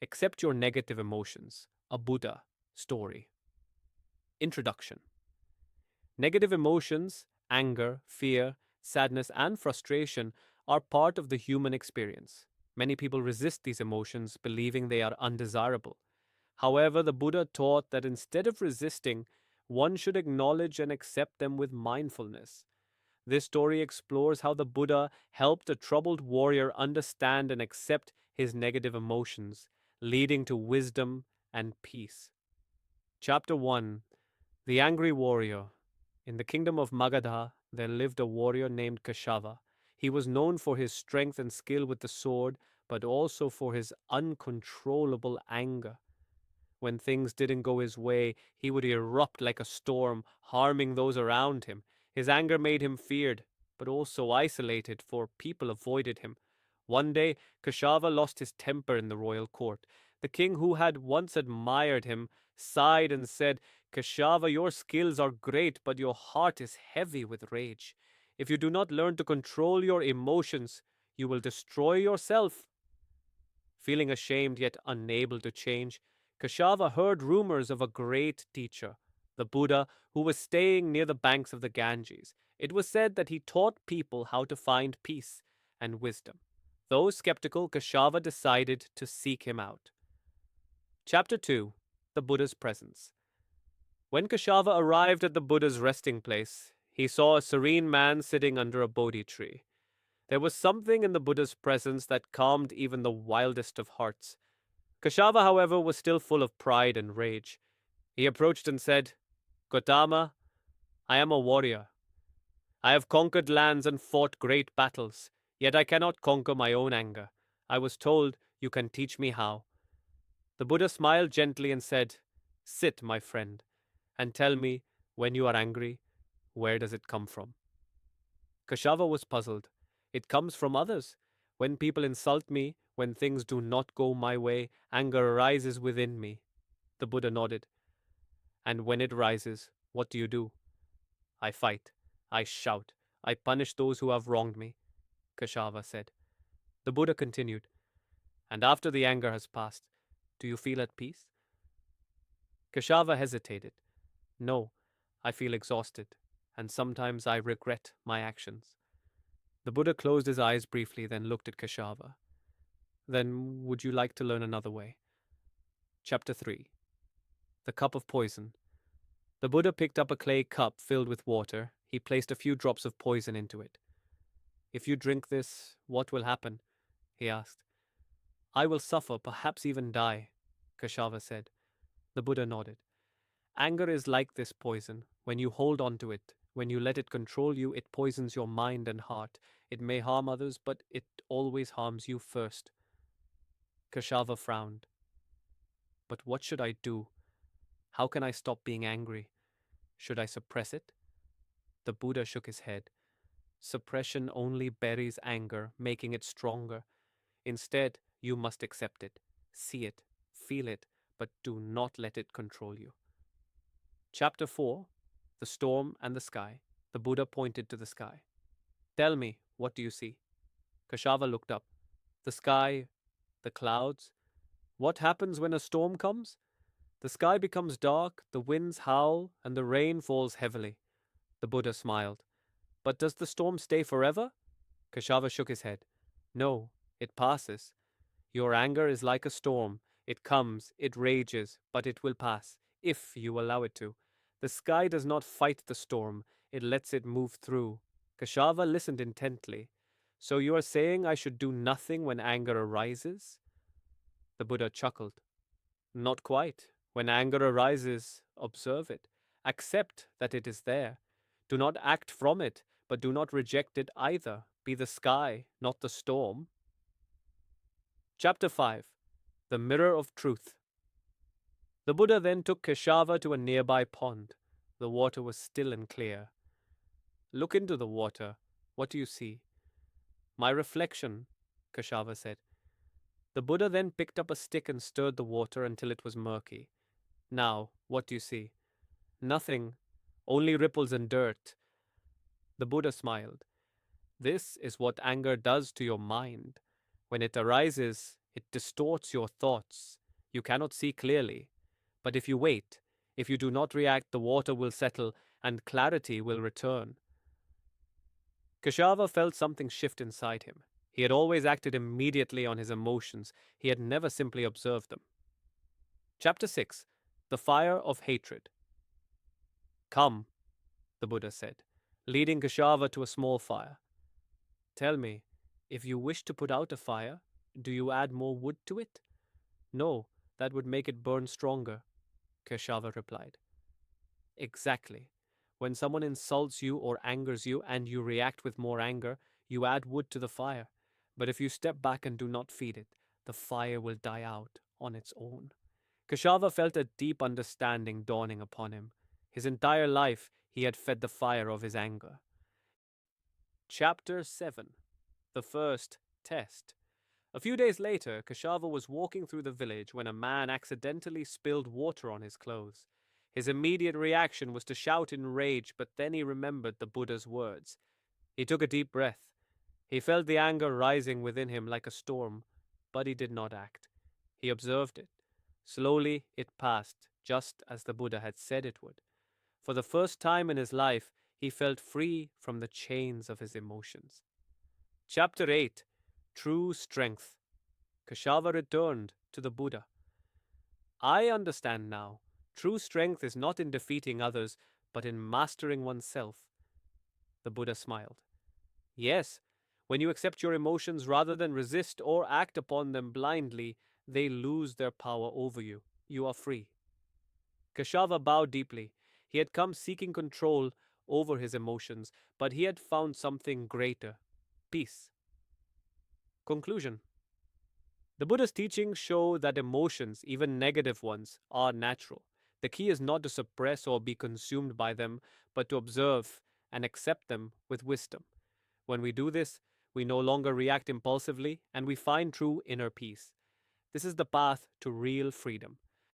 Accept your negative emotions. A Buddha story. Introduction. Negative emotions, anger, fear, sadness, and frustration are part of the human experience. Many people resist these emotions, believing they are undesirable. However, the Buddha taught that instead of resisting, one should acknowledge and accept them with mindfulness. This story explores how the Buddha helped a troubled warrior understand and accept his negative emotions, leading to wisdom and peace. Chapter 1. The Angry Warrior. In the kingdom of Magadha, there lived a warrior named Keshava. He was known for his strength and skill with the sword, but also for his uncontrollable anger. When things didn't go his way, he would erupt like a storm, harming those around him. His anger made him feared, but also isolated, for people avoided him. One day, Keshava lost his temper in the royal court. The king, who had once admired him, sighed and said, Keshava, your skills are great, but your heart is heavy with rage. If you do not learn to control your emotions, you will destroy yourself. Feeling ashamed yet unable to change, Keshava heard rumors of a great teacher, the Buddha, who was staying near the banks of the Ganges. It was said that he taught people how to find peace and wisdom. Though skeptical, Keshava decided to seek him out. Chapter 2. The Buddha's Presence. When Keshava arrived at the Buddha's resting place, he saw a serene man sitting under a Bodhi tree. There was something in the Buddha's presence that calmed even the wildest of hearts. Keshava, however, was still full of pride and rage. He approached and said, Gotama, I am a warrior. I have conquered lands and fought great battles, yet I cannot conquer my own anger. I was told you can teach me how. The Buddha smiled gently and said, Sit, my friend, and tell me, when you are angry, where does it come from? Keshava was puzzled. It comes from others. When people insult me, when things do not go my way, anger arises within me. The Buddha nodded. And when it rises, what do you do? I fight. I shout. I punish those who have wronged me, Keshava said. The Buddha continued. And after the anger has passed, do you feel at peace? Keshava hesitated. No, I feel exhausted, and sometimes I regret my actions. The Buddha closed his eyes briefly, then looked at Keshava. Then would you like to learn another way? Chapter 3. The Cup of Poison. The Buddha picked up a clay cup filled with water. He placed a few drops of poison into it. If you drink this, what will happen? He asked. I will suffer, perhaps even die, Keshava said. The Buddha nodded. Anger is like this poison. When you hold on to it, when you let it control you, it poisons your mind and heart. It may harm others, but it always harms you first. Keshava frowned. But what should I do? How can I stop being angry? Should I suppress it? The Buddha shook his head. Suppression only buries anger, making it stronger. Instead, you must accept it, see it, feel it, but do not let it control you. Chapter 4. The Storm and the Sky. The Buddha pointed to the sky. Tell me, what do you see? Keshava looked up. The sky, the clouds. What happens when a storm comes? The sky becomes dark, the winds howl, and the rain falls heavily. The Buddha smiled. But does the storm stay forever? Keshava shook his head. No, it passes. Your anger is like a storm. It comes, it rages, but it will pass, if you allow it to. The sky does not fight the storm, it lets it move through. Keshava listened intently. So you are saying I should do nothing when anger arises? The Buddha chuckled. Not quite. When anger arises, observe it. Accept that it is there. Do not act from it, but do not reject it either. Be the sky, not the storm. Chapter 5. The Mirror of Truth. The Buddha then took Keshava to a nearby pond. The water was still and clear. Look into the water. What do you see? My reflection, Keshava said. The Buddha then picked up a stick and stirred the water until it was murky. Now, what do you see? Nothing, only ripples and dirt. The Buddha smiled. This is what anger does to your mind. When it arises, It distorts your thoughts. You cannot see clearly. But if you wait, if you do not react, the water will settle and clarity will return. Keshava felt something shift inside him. He had always acted immediately on his emotions, he had never simply observed them. Chapter 6. The Fire of Hatred. Come, the Buddha said, leading Keshava to a small fire. Tell me, if you wish to put out a fire, do you add more wood to it? No, that would make it burn stronger, Keshava replied. Exactly. When someone insults you or angers you and you react with more anger, you add wood to the fire. But if you step back and do not feed it, the fire will die out on its own. Keshava felt a deep understanding dawning upon him. His entire life he had fed the fire of his anger. Chapter 7. The First Test. A few days later, Keshava was walking through the village when a man accidentally spilled water on his clothes. His immediate reaction was to shout in rage, but then he remembered the Buddha's words. He took a deep breath. He felt the anger rising within him like a storm, but he did not act. He observed it. Slowly it passed, just as the Buddha had said it would. For the first time in his life, he felt free from the chains of his emotions. Chapter 8. True Strength. Keshava returned to the Buddha. I understand now. True strength is not in defeating others, but in mastering oneself. The Buddha smiled. Yes, when you accept your emotions rather than resist or act upon them blindly, they lose their power over you. You are free. Keshava bowed deeply. He had come seeking control over his emotions, but he had found something greater: peace. Conclusion. The Buddha's teachings show that emotions, even negative ones, are natural. The key is not to suppress or be consumed by them, but to observe and accept them with wisdom. When we do this, we no longer react impulsively and we find true inner peace. This is the path to real freedom.